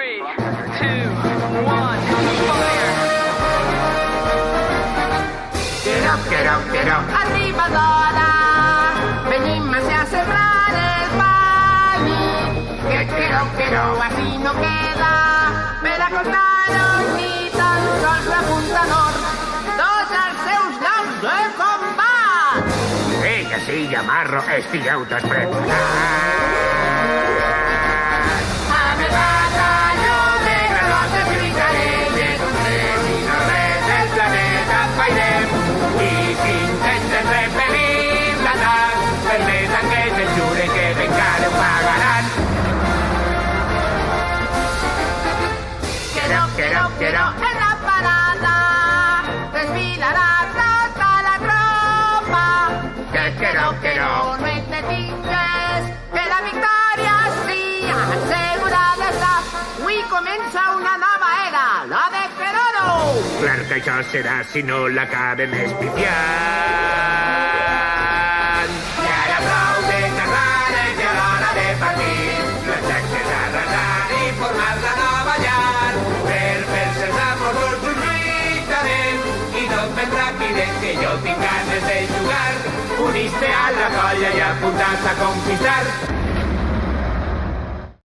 3, 2, 1, fire! Arriba d'hora, venim a sembrar el pany. Així no queda per acostar-nos ni tan sols l'apuntador. Tots els seus llocs de combat. Vinga, sí, Marro, estigueu tots preparats. Amb el batalló de granotes gritarelles, un tren i no res del planeta fairem. I si intenten repel·lir l'atac, permeten que se'n jure que encara ho pagaran. En la parada desfilarà tota la tropa. No et detingues, que la victòria sí assegurada està. Avui comença una nova era, la de Keroro. Clar que això serà si no l'acabem espifiant. I ara prou de xerrar, és ja l'hora de partir. L'exèrcit arrasar i formar la nova llar. Per fer-se els amos tots uns lluitarem i tot ben ràpid que jo tinc ganes de jugar. Uniste a la colla i apuntats a conquistar.